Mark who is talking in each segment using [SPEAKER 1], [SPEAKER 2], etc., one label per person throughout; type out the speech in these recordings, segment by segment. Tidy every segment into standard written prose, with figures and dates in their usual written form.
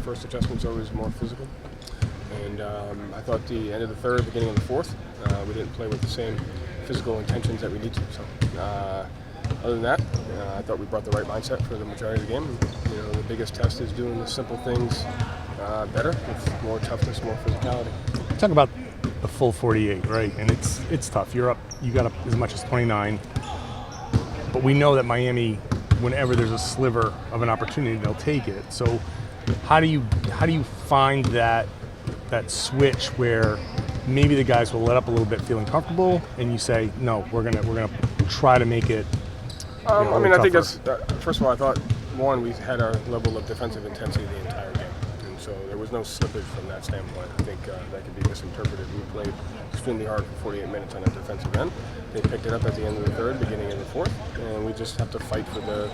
[SPEAKER 1] first adjustment's always more physical. And I thought the end of the third, beginning of the fourth, we didn't play with the same physical intentions that we need to. So other than that, I thought we brought the right mindset for the majority of the game. You know, the biggest test is doing the simple things better with more toughness, more physicality.
[SPEAKER 2] Talk about the full 48, right? And it's tough. You're up. You got up as much as 29. But we know that Miami, whenever there's a sliver of an opportunity, they'll take it. So how do you find that switch where maybe the guys will let up a little bit, feeling comfortable, and you say, no, we're gonna try to make it.
[SPEAKER 1] I mean, I think that's first of all, I thought one, we had our level of defensive intensity the entire game, and so there was no slippage from that standpoint. I think that could be misinterpreted. We played extremely hard for 48 minutes on that defensive end. They picked it up at the end of the third, beginning of the fourth, and we just have to fight for the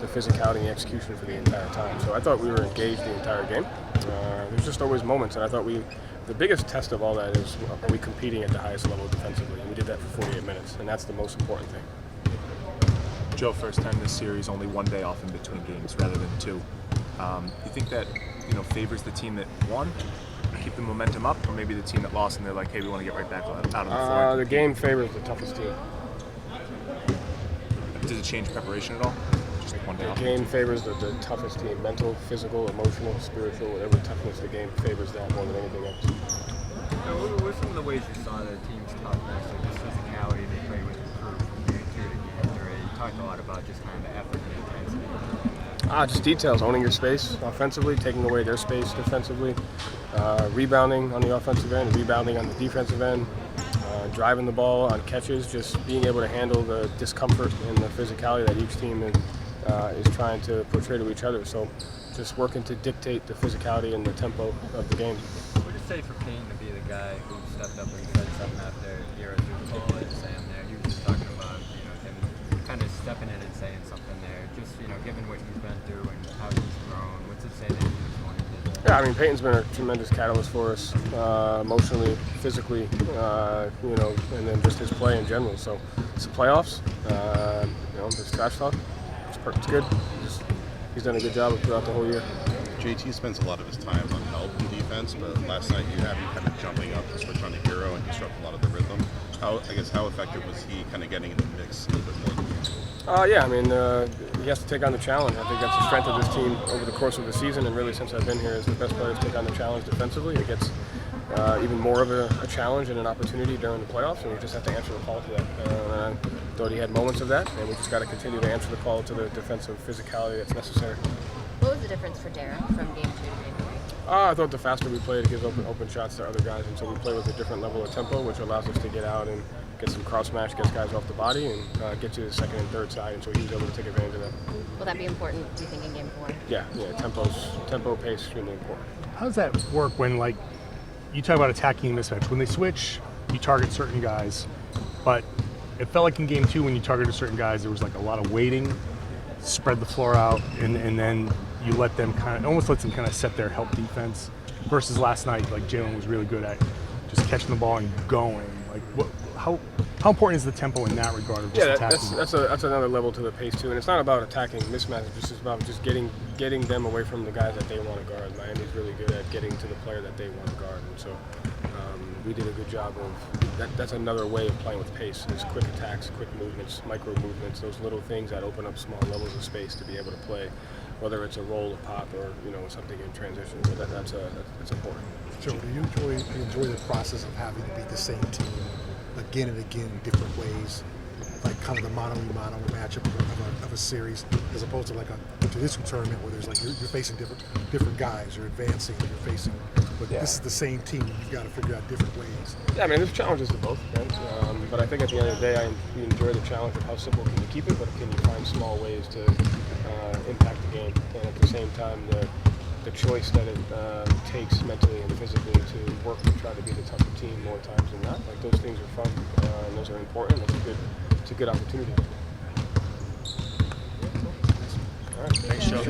[SPEAKER 1] physicality and the execution for the entire time. So I thought we were engaged the entire game. There's just always moments, and I thought the biggest test of all that is, are we competing at the highest level defensively? And we did that for 48 minutes, and that's the most important thing.
[SPEAKER 3] Joe, first time this series, only one day off in between games rather than two. You think that favors the team that won, keep the momentum up, or maybe the team that lost and they're like, hey, we want to get right back out on the floor?
[SPEAKER 1] The game favors the toughest team.
[SPEAKER 3] Does it change preparation at all? Just one day off?
[SPEAKER 1] The game favors the toughest team. Mental, physical, emotional, spiritual, whatever toughness, the game favors that more than anything else.
[SPEAKER 4] What were some of the ways you saw the team's toughness or just physicality they play with the crew from game 2 to game 3? You talked a lot about just kind of the effort and intensity.
[SPEAKER 1] Just details, owning your space offensively, taking away their space defensively, rebounding on the offensive end, rebounding on the defensive end, driving the ball on catches, just being able to handle the discomfort and the physicality that each team is trying to portray to each other. So just working to dictate the physicality and the tempo of the game.
[SPEAKER 4] What would it say for Payton to be the guy who stepped up and said something after Herro threw the ball at Sam there? He was just talking about him kind of stepping in and saying something there. Just given what he's been through and how he's grown, what's it say that he was going to do?
[SPEAKER 1] Yeah, I mean, Payton's been a tremendous catalyst for us, emotionally, physically, and then just his play in general. So it's the playoffs. There's trash talk. It's good. He's done a good job throughout the whole year.
[SPEAKER 5] JT spends a lot of his time on help in defense, but last night you had him kind of jumping up to switch on to Herro and disrupt a lot of the rhythm. How effective was he kind of getting in the mix a little bit more?
[SPEAKER 1] He has to take on the challenge. I think that's the strength of this team over the course of the season, and really since I've been here, is the best players take on the challenge defensively. It gets even more of a challenge and an opportunity during the playoffs, and we just have to answer the call to that. I thought he had moments of that, and we just got to continue to answer the call to the defensive physicality that's necessary.
[SPEAKER 6] What was the difference for Darren from game 2 to game 3?
[SPEAKER 1] I thought the faster we played, it gives open shots to other guys, and so we play with a different level of tempo, which allows us to get out and get some cross smash, gets guys off the body, and get to the second and third side, and so he was able to take advantage of that.
[SPEAKER 6] Will that be important, do you think, in game 4?
[SPEAKER 1] Yeah, tempo, pace, extremely important.
[SPEAKER 2] How does that work when, you talk about attacking mismatch? When they switch, you target certain guys, but it felt like in game 2 when you targeted certain guys, there was a lot of waiting, spread the floor out, and then you let them almost lets them set their help defense. Versus last night, Jalen was really good at just catching the ball and going. How important is the tempo in that regard of just attacking?
[SPEAKER 1] That's another level to the pace too, and it's not about attacking mismatches. It's just about just getting them away from the guys that they want to guard. Miami's really good at getting to the player that they want to guard, and so we did a good job of that. That's another way of playing with pace. Is quick attacks, quick movements, micro movements, those little things that open up small levels of space to be able to play, whether it's a roll, a pop, or something in transition. So that's important.
[SPEAKER 7] Joe, do you enjoy the process of having to beat the same team again and again in different ways, like kind of the mono-a-mono matchup of a series, as opposed to a traditional tournament where there's you're facing different guys, you're advancing, you're facing, but this is the same team. You've got to figure out different ways.
[SPEAKER 1] Yeah, there's challenges to both, right? But I think at the end of the day, we enjoy the challenge of how simple can you keep it, but can you find small ways to impact the game, and at the same time the choice that it takes mentally and physically to work to try to be the tougher team more times than not. Those things are fun and those are important. It's a good opportunity. All right.
[SPEAKER 3] Thanks, Joe.